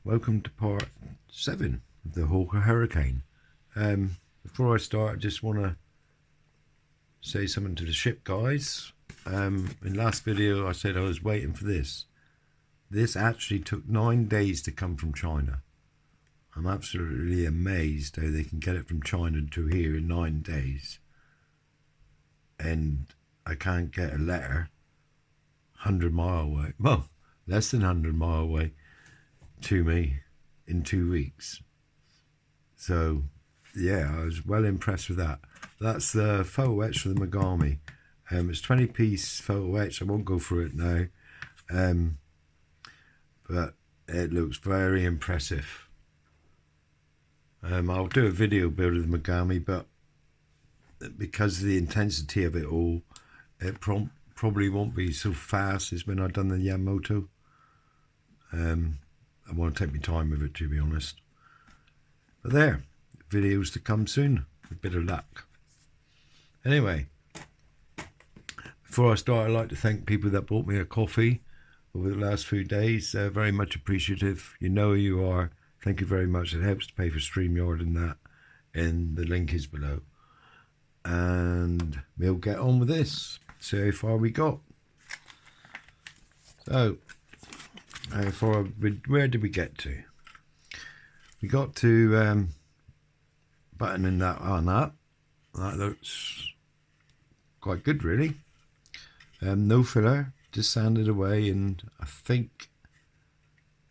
welcome to part 7 of the Hawker Hurricane. Before I start, I just want to say something to the ship guys. In last video I said I was waiting for this. This actually took 9 days to come from China. I'm absolutely amazed how they can get it from China to here in 9 days. And I can't get a letter 100 mile away, well, less than 100 mile away to me in 2 weeks. So yeah, I was well impressed with that. That's the photo etch for the Megami. It's 20 piece photo etch. I won't go through it now, but it looks very impressive. I'll do a video build of the Megami, but because of the intensity of it all, it probably won't be so fast as when I've done the Yamamoto. I want to take my time with it, to be honest. But there, videos to come soon, with a bit of luck. Anyway, before I start, I'd like to thank people that bought me a coffee over the last few days. Very much appreciative. You know who you are. Thank you very much. It helps to pay for StreamYard and that, and the link is below. And we'll get on with this. See how far we got. So, where did we get to? We got to buttoning that on up. That looks quite good, really. No filler, just sanded away, and I think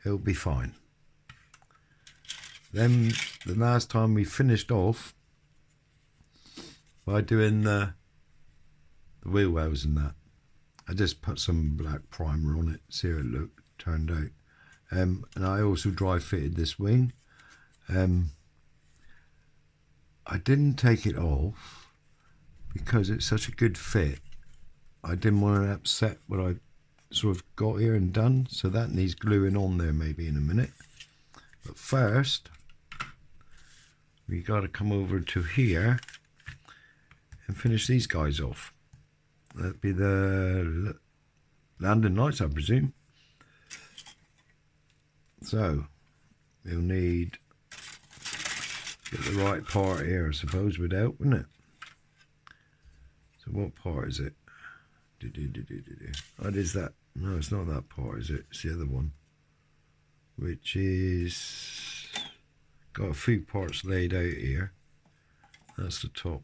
it'll be fine. Then the last time we finished off by doing the wheel wells and that, I just put some black primer on it, see how it turned out. And I also dry fitted this wing. I didn't take it off because it's such a good fit. I didn't want to upset what I sort of got here and done, so that needs gluing on there maybe in a minute. But first, we got to come over to here and finish these guys off. That'd be the landing lights, I presume. So we'll need get the right part here, I suppose, would help, wouldn't it? So what part is it? What is that? No, it's not that part, is it? It's the other one, which is got a few parts laid out here. That's the top.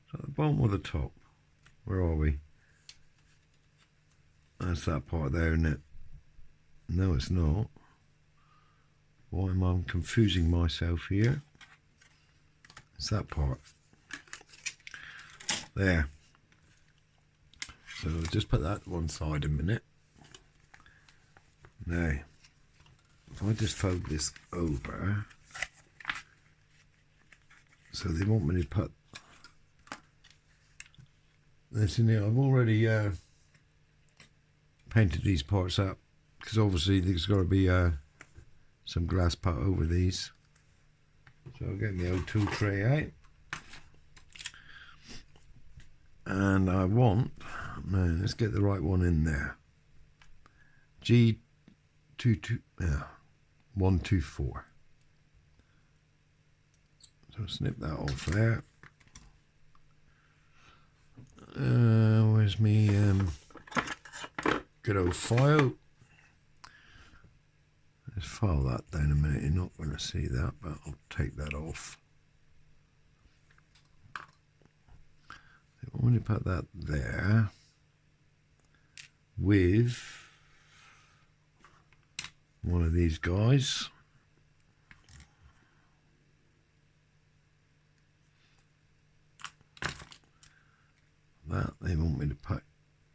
Is that the bottom or the top? Where are we? That's that part there, isn't it? No, it's not. Why am I confusing myself here? It's that part. There. So I'll just put that to one side a minute. Now, if I just fold this over, so they want me to put this in here. I've already painted these parts up, because obviously there's got to be some glass put over these. So I'll get my old tool tray out, and I want, no, let's get the right one in there. G124. So snip that off there. Where's me good old file? Let's file that down a minute. You're not going to see that, but I'll take that off. I'm going to put that there with one of these guys. That they want me to put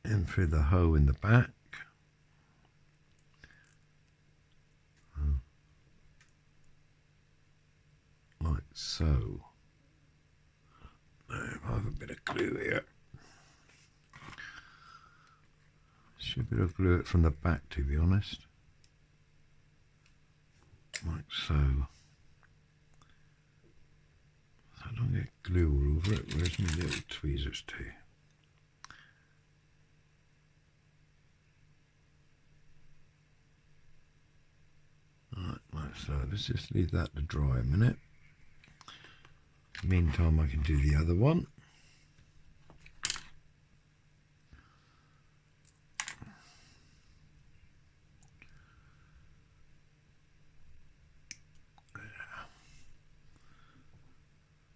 in through the hole in the back. Like so. Now I have a bit of glue here. Should be able to glue it from the back, to be honest. Like so. So I don't get glue all over it. Where's my little tweezers too? Right, so let's just leave that to dry a minute. Meantime, I can do the other one.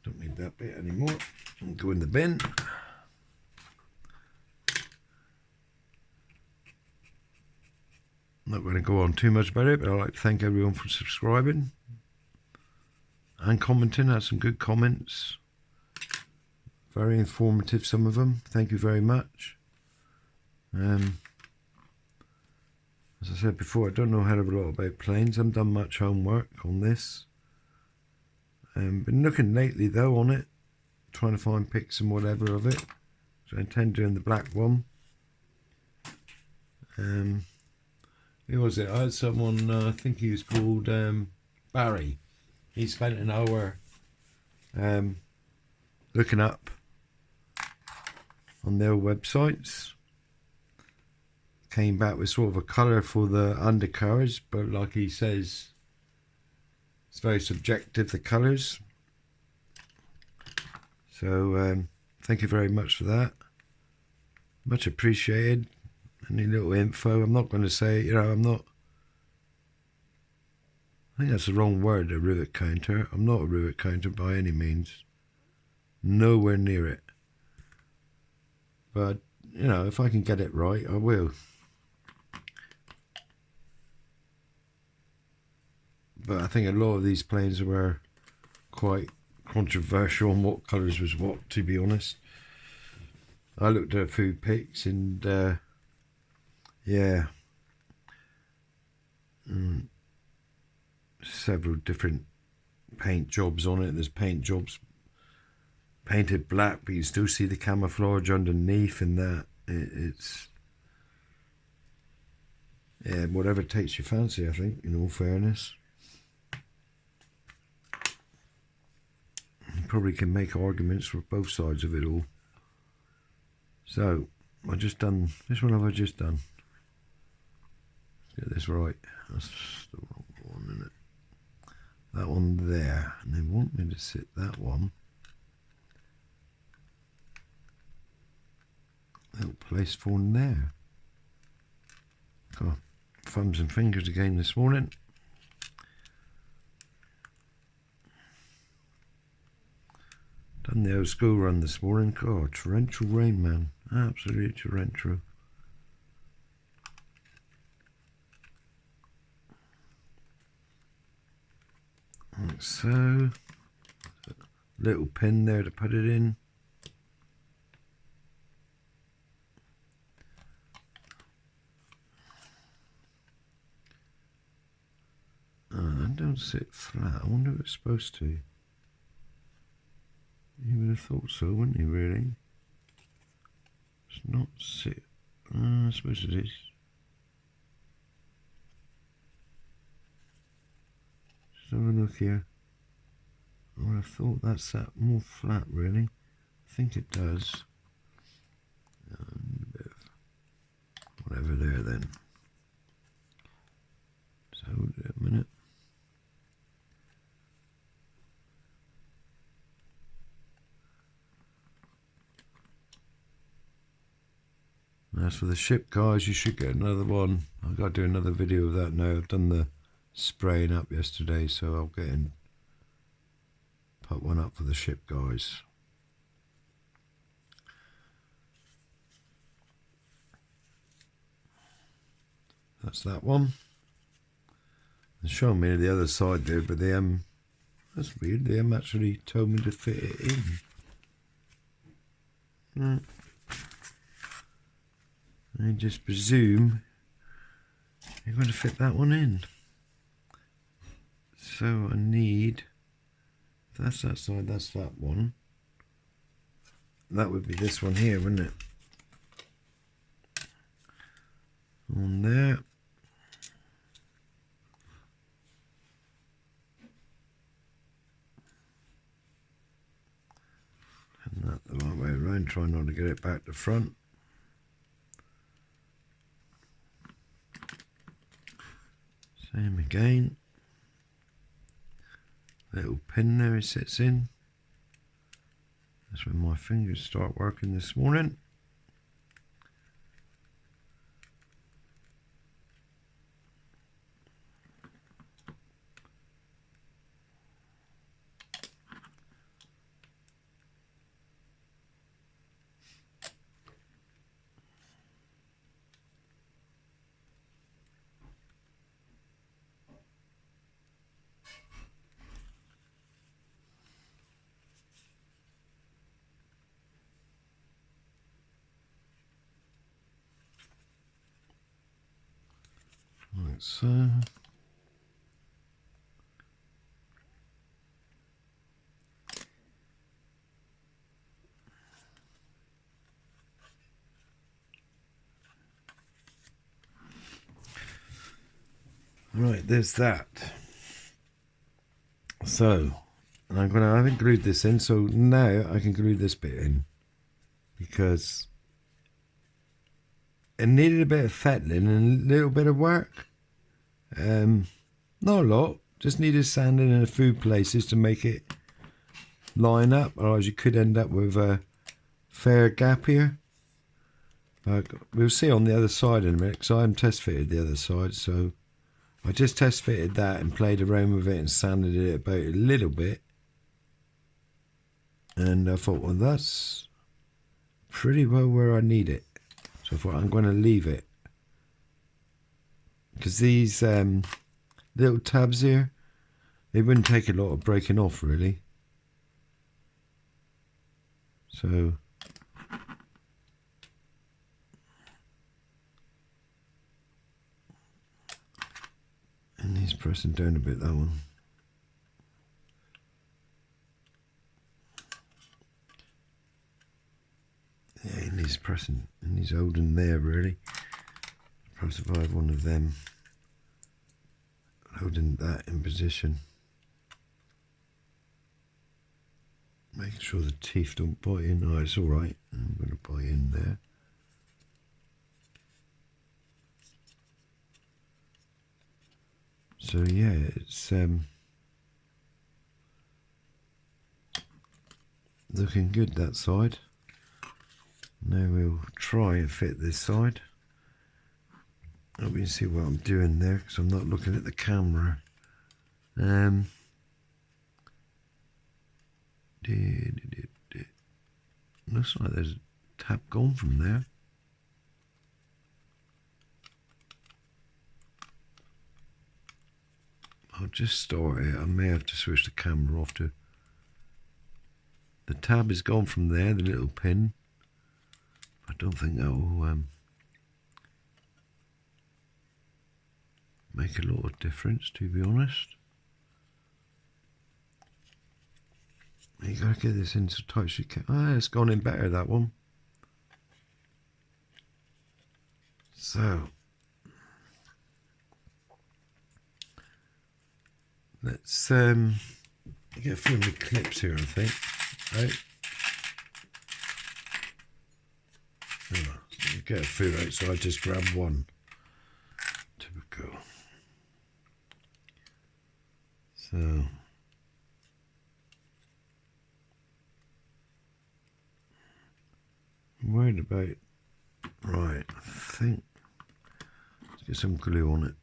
Don't need that bit anymore. I'll go in the bin. I'm not going to go on too much about it, but I'd like to thank everyone for subscribing and commenting. Had some good comments. Very informative, some of them. Thank you very much. As I said before, I don't know a hell of a lot about planes. I haven't done much homework on this. Been looking lately though on it, trying to find pics and whatever of it. So I intend doing the black one. Who was it? I had someone, I think he was called Barry. He spent an hour looking up on their websites. Came back with sort of a colour for the undercarriage, but like he says, it's very subjective, the colours. So thank you very much for that. Much appreciated. Any little info. I'm not going to say, you know, I think that's the wrong word, a rivet counter. I'm not a rivet counter by any means. Nowhere near it. But, you know, if I can get it right, I will. But I think a lot of these planes were quite controversial on what colours was what, to be honest. I looked at a few pics and yeah, several different paint jobs on it. There's paint jobs painted black, but you still see the camouflage underneath, and that it's, yeah, whatever takes your fancy, I think, in all fairness. You probably can make arguments for both sides of it all. So I just done this one. Have I just done? Get this right. That's the wrong one, isn't it? That one there, and they want me to sit that one. Little place for there. Got thumbs and fingers again this morning. Done the old school run this morning. God, torrential rain, man. Absolutely torrential. Like so. Little pin there to put it in. That don't sit flat. I wonder if it's supposed to. You would have thought so, wouldn't you, really? It's not sit. I suppose it is. Just have a look here. I would have thought that sat more flat, really. I think it does. A bit of whatever there, then. So hold it a minute. As for the ship, guys, you should get another one. I've got to do another video of that now. I've done the spraying up yesterday, so I'll get in, put one up for the ship, guys. That's that one. They're showing me the other side there, but they that's weird. They haven't actually told me to fit it in. I just presume you're going to fit that one in. So I need, if that's that side, that's that one. That would be this one here, wouldn't it? On there. And that the right way around, try not to get it back to front. Same again. little pin there it sits in. That's when my fingers start working this morning. Like so. Right, there's that. So, and I haven't glued this in, so now I can glue this bit in because it needed a bit of fettling and a little bit of work. Not a lot, just needed sanding in a few places to make it line up, otherwise you could end up with a fair gap here. We'll see on the other side in a minute because I haven't test fitted the other side, so I just test fitted that and played around with it and sanded it about a little bit, and I thought, well, that's pretty well where I need it, so I thought I'm going to leave it because these little tabs here, they wouldn't take a lot of breaking off really. So and he's pressing down a bit, that one. Yeah, he needs pressing, and he's holding there really. Perhaps if I have one of them holding that in position, making sure the teeth don't bite in. Oh, it's alright, I'm going to bite in there. So yeah, it's looking good that side. Now we'll try and fit this side. Let me see what I'm doing there because I'm not looking at the camera. Looks like there's a tap gone from there. I'll just start it. I may have to switch the camera off to. The tab is gone from there, the little pin. I don't think that will make a lot of difference, to be honest. You gotta get this in so tight as you can. Ah, it's gone in better, that one. So let's get a few of the clips here, I think. Right. Get a few out, so I just grab one. Typical. So I'm worried about, right, I think, let's get some glue on it.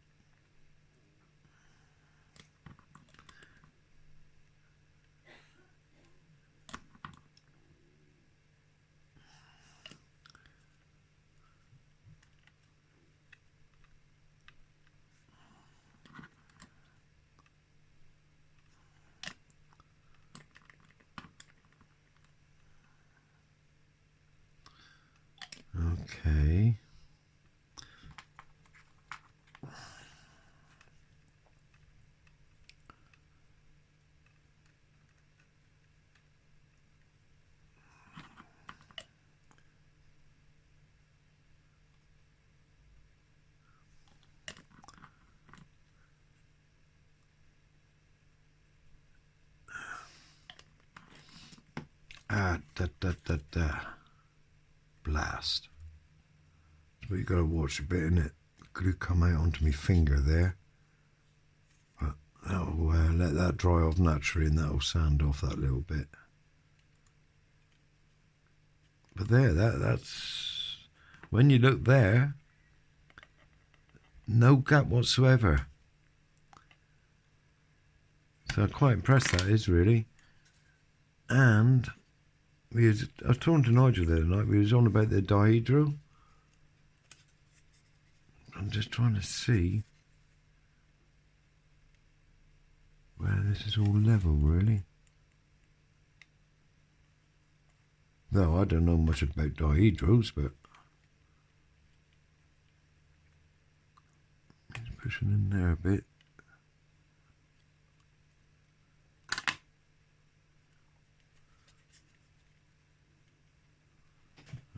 Okay. Blast. But you got to watch a bit in it. Glue come out onto my finger there. But That'll let that dry off naturally, and that'll sand off that little bit. But there, that's when you look there, no gap whatsoever. So I'm quite impressed, that is, really. And I was talking to Nigel the other night. We was on about the dihedral. I'm just trying to see where this is all level, really. Though I don't know much about dihedrals, but just pushing in there a bit.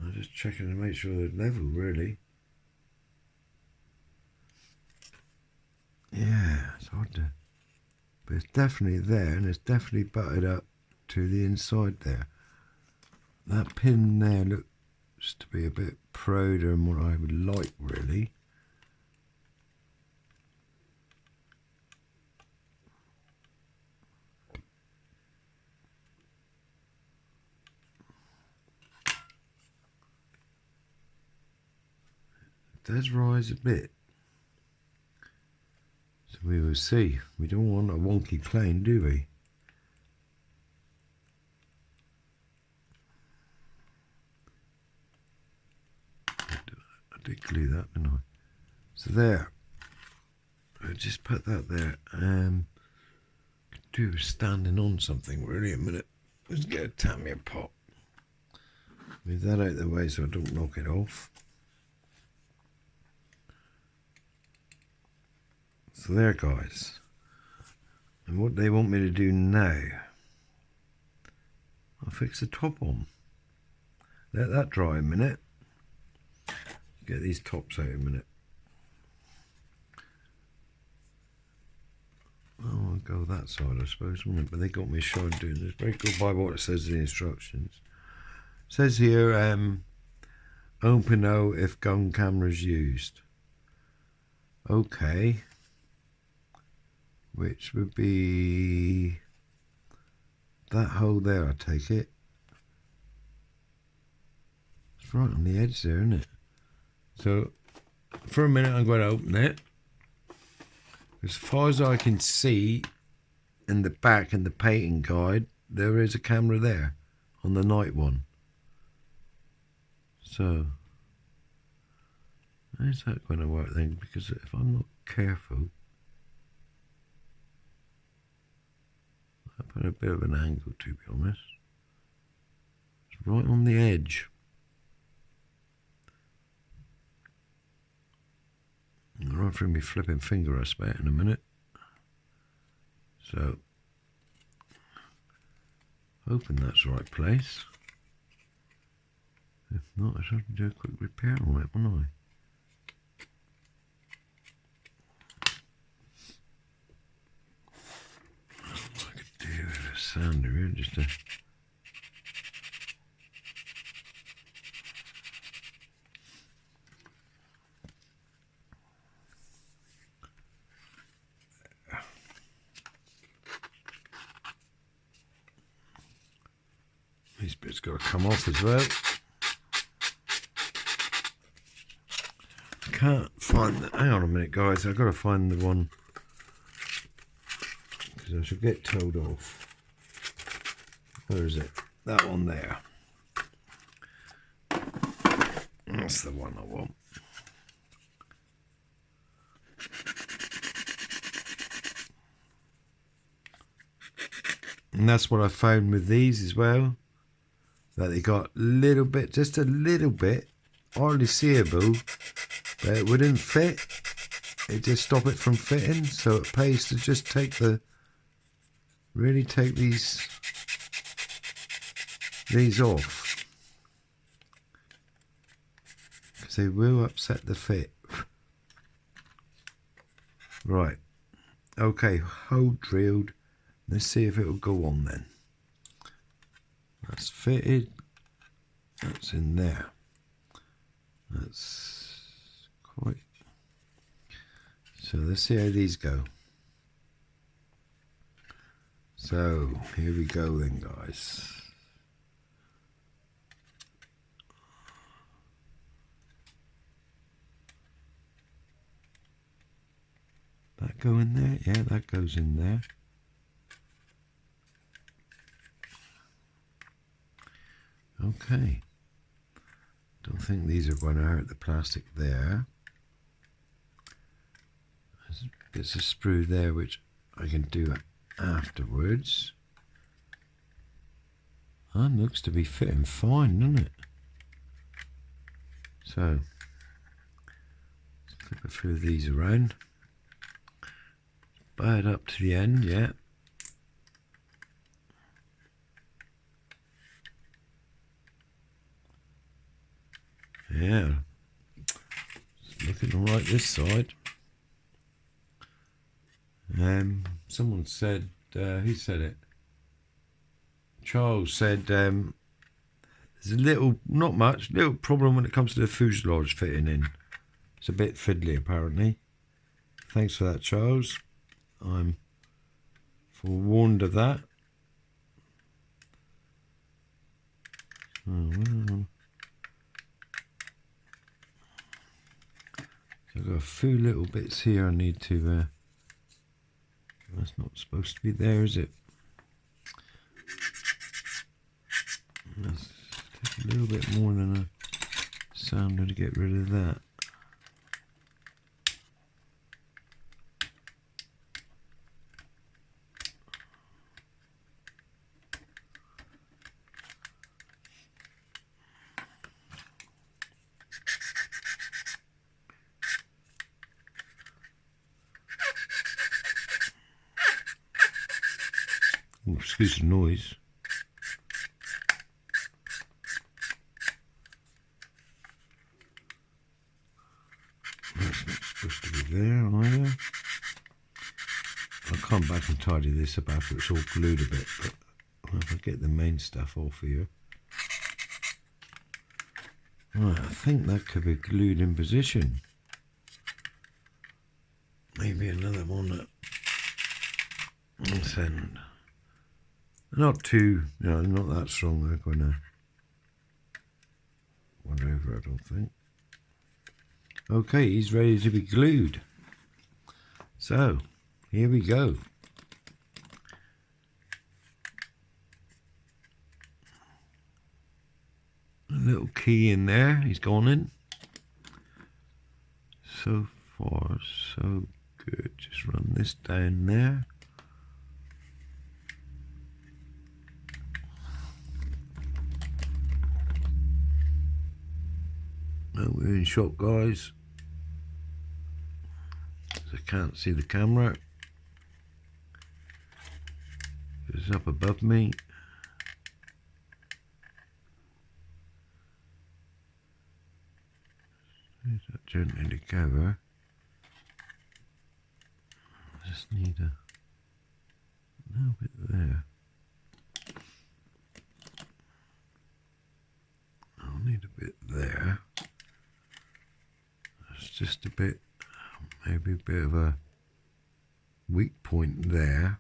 I'm just checking to make sure they're level, really. Yeah, it's hard to, but it's definitely there, and it's definitely butted up to the inside there. That pin there looks to be a bit prouder than what I would like, really. It does rise a bit. So we will see. We don't want a wonky plane, do we? I did glue that, didn't I? So there. I'll just put that there. Could do standing on something really a minute. Let's get a Tamiya pot. Move that out of the way so I don't knock it off. So there, guys. And what they want me to do now, I'll fix the top on. Let that dry a minute. Get these tops out a minute. Oh, I'll go that side, I suppose, wouldn't it? But they got me showing doing this. Very good by what it says in the instructions. It says here, open O if gun cameras used. Okay. Which would be that hole there, I take it. It's right on the edge there, isn't it? So, for a minute I'm going to open it. As far as I can see, in the back in the painting guide, there is a camera there on the night one. So, how's that going to work then? Because if I'm not careful, I put a bit of an angle, to be honest. It's right on the edge. I'll run through my flipping finger, I expect, in a minute. So, hoping that's the right place. If not, I should have to do a quick repair on it, wouldn't I? I could do with a sander here, just to... These bits got to come off as well. I can't find the, hang on a minute, guys. I've got to find the one because I should get told off. Where is it? That one there. That's the one I want. And that's what I found with these as well. That they got a little bit, just a little bit, hardly seeable, but it wouldn't fit. It just stopped it from fitting, so it pays to just take the, really take these off, because they will upset the fit. Right, okay, hole drilled. Let's see if it will go on then. That's fitted. That's in there. That's quite. So let's see how these go. So here we go then, guys. That go in there? Yeah, that goes in there. Okay. Don't think these are going to hurt the plastic there. There's bits of sprue there which I can do afterwards. That looks to be fitting fine, doesn't it? So, let's clip a few of these around. Buy it up to the end, yeah. Yeah. It's looking alright this side. Someone said, who said it? Charles said, there's a little, not much, little problem when it comes to the fuselage fitting in. It's a bit fiddly apparently. Thanks for that, Charles. I'm forewarned of that. Oh, well. So I've got a few little bits here I need to, that's not supposed to be there, is it? Let's take a little bit more than a sander to get rid of that. Oh, excuse the noise. That's not supposed to be there either. I'll come back and tidy this up after it's all glued a bit, but if I get the main stuff off here. Right, I think that could be glued in position. Maybe another one that send. Not too, not that strong. They're going to run over, I don't think. Okay, he's ready to be glued. So, here we go. A little key in there, he's gone in. So far, so good. Just run this down there. Now we're in shot, guys. I can't see the camera. It's up above me. Put that gently together. I just need a little bit there. I'll need a bit there. That's just a bit, maybe a bit of a weak point there.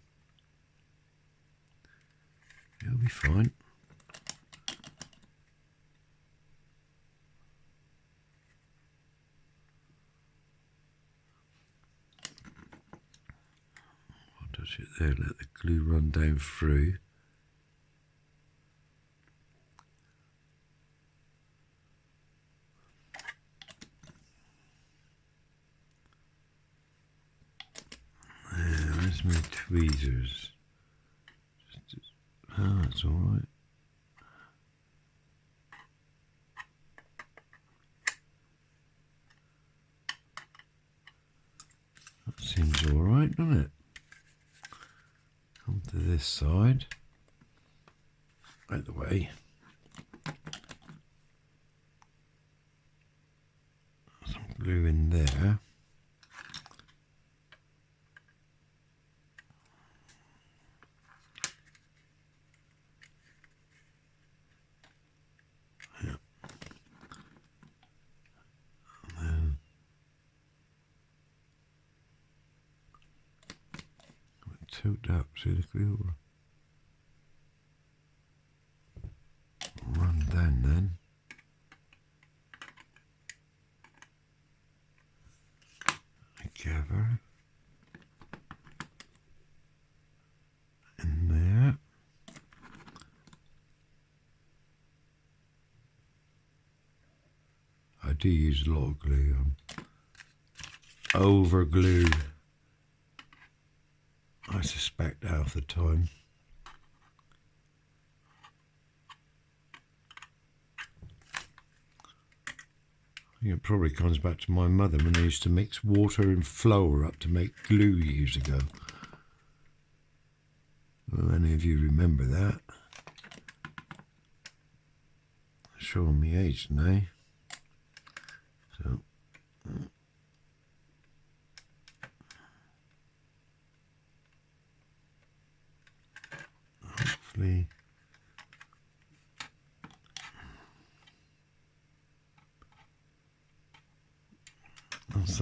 It'll be fine. I'll touch it there, let the glue run down through. Where's my tweezers? Oh, that's alright. That seems alright, doesn't it? Come to this side. Out the way. Some glue in there. Tilt up, see the glue? then. Together. In there. I do use a lot of glue. Over glued, I suspect, half the time. I think it probably comes back to my mother when they used to mix water and flour up to make glue years ago. Well, any of you remember that? Showing me age now. So, hopefully, that's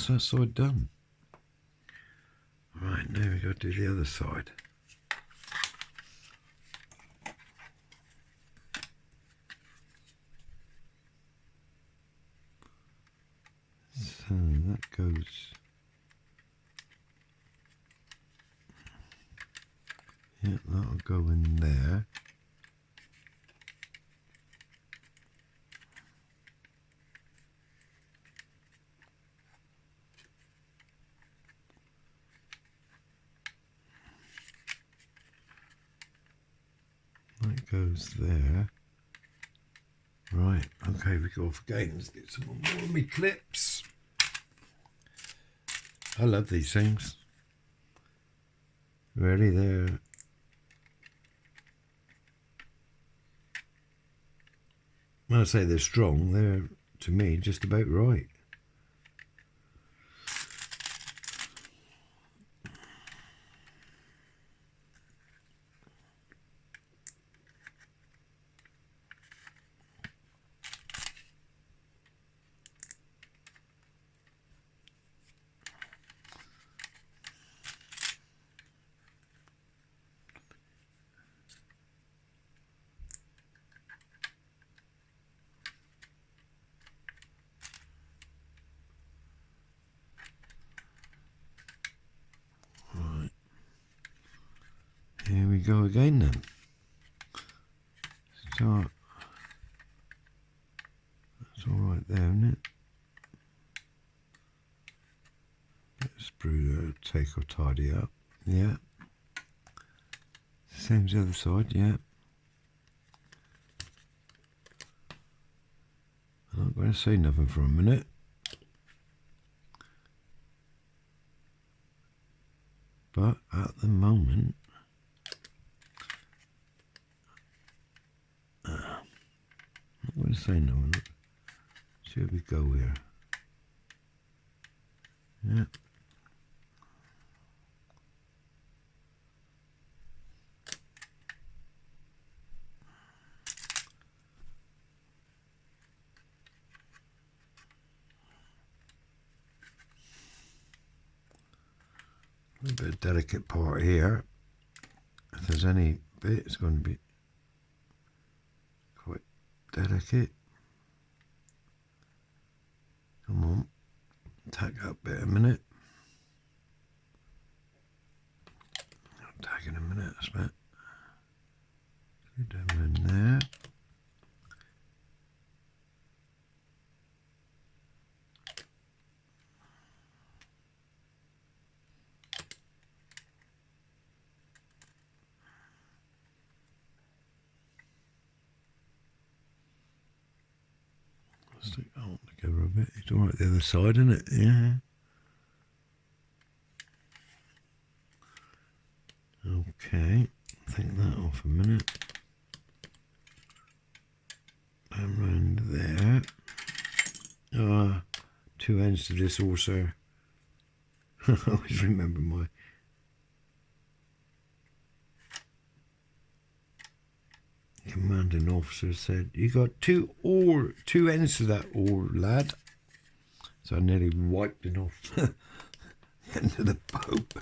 that side done. Right, now we got to do the other side. So that goes yeah, that'll go in there. That goes there. Right, okay, we go off again. Let's get some more of my clips. I love these things. Really, they're when I say they're strong, they're, to me, just about right. Here we go again then. Start. That's all right there, isn't it? Let's brew, take or tidy up. Yeah. Same as the other side, yeah. I'm not going to say nothing for a minute. But at the moment, I'm not going to say nothing. See how we go here. Yeah. A bit of delicate part here. If there's any bit, it's going to be quite delicate. Come on, tack that bit a minute. I'll tack in a minute, I bet. Go down in there. Stick that one together a bit. It's alright the other side, isn't it? Yeah. Okay, take that off a minute. And round there. Two ends to this also. I always remember my commanding officer said, "You got two ends to that oar, lad." So I nearly wiped it off the end of the boat.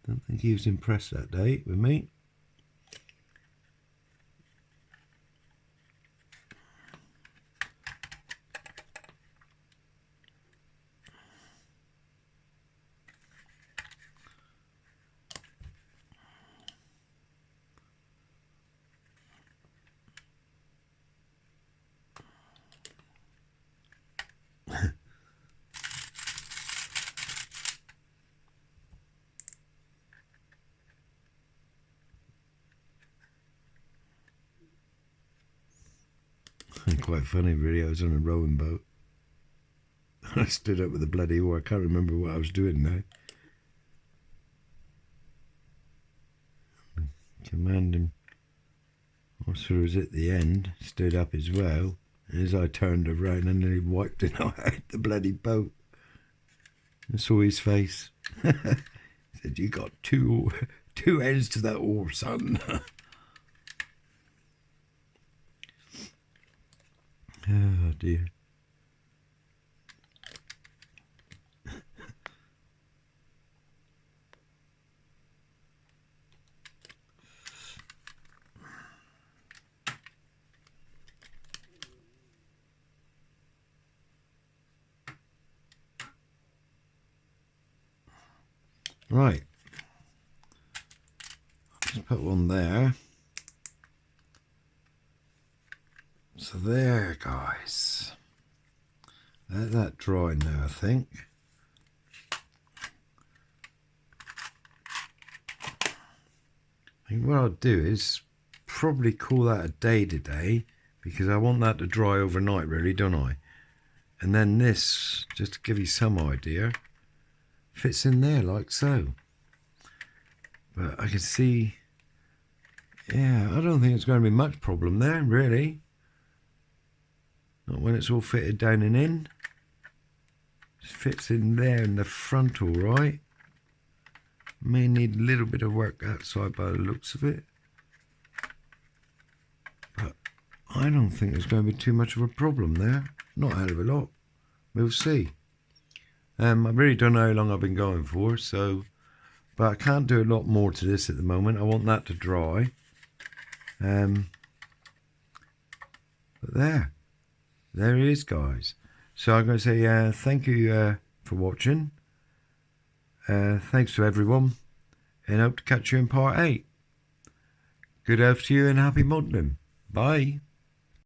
Don't think he was impressed that day with me. Quite funny really, I was on a rowing boat. I stood up with the bloody oar. I can't remember what I was doing now. Commanding officer was at the end, stood up as well. And as I turned around, I nearly wiped it out the bloody boat. I saw his face. He said, "You got two ends to that oar, son." Oh dear. Right, just put one there. So there, guys. Let that dry now, I think. What I'll do is probably call that a day today, because I want that to dry overnight, really, don't I? And then this, just to give you some idea, fits in there like so. But I can see, yeah, I don't think it's going to be much problem there, really. Not when it's all fitted down and in. It fits in there in the front all right. May need a little bit of work outside by the looks of it. But I don't think there's going to be too much of a problem there. Not a hell of a lot. We'll see. I really don't know how long I've been going for, so, but I can't do a lot more to this at the moment. I want that to dry. But there it is, guys. So I'm going to say thank you for watching. Thanks to everyone, and hope to catch you in part 8. Good health to you and happy modelling. Bye.